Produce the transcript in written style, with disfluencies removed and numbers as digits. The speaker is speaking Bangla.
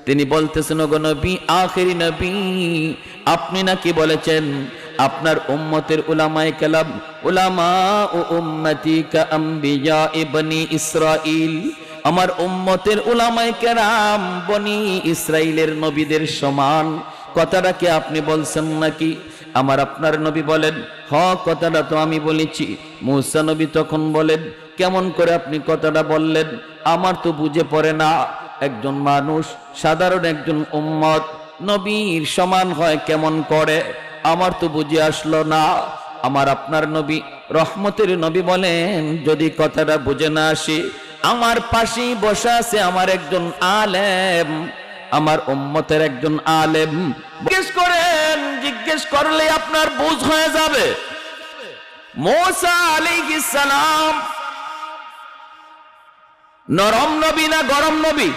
তিনি বলতেছেন, ওগো নবী, আখেরি নবী, আপনি নাকি বলেছেন আপনার উম্মতের উলামায়ে কেরাম, উলামা ও উম্মতি কা আম্বিয়া ইবনি ইসরাইল, আমার উম্মতের উলামায়ে কেরাম বনি ইসরাইলের নবীদের সমান। কথাটা কি আপনি বলছেন নাকি? আমার আপনার নবী বলেন, হ, কথাটা তো আমি বলেছি। মূসা নবী তখন বলেন, কেমন করে আপনি কথাটা বললেন? আমার তো বুঝে পড়ে না, একজন মানুষ, সাধারণ একজন উম্মত নবীর সমান হয় কেমন করে? আমার তো বুঝে আসলো না। আমার আপনার নবী, রহমতের নবী বলেন, যদি কথাটা বুঝে না আসে, আমার পাশেই বসা আছে আমার একজন আলেম, আমার উম্মতের একজন আলেম, জিজ্ঞেস করেন, জিজ্ঞেস করলে আপনার বুঝ হয়ে যাবে। মূসা আলাইহিস সালাম নরম নবী না গরম নবী?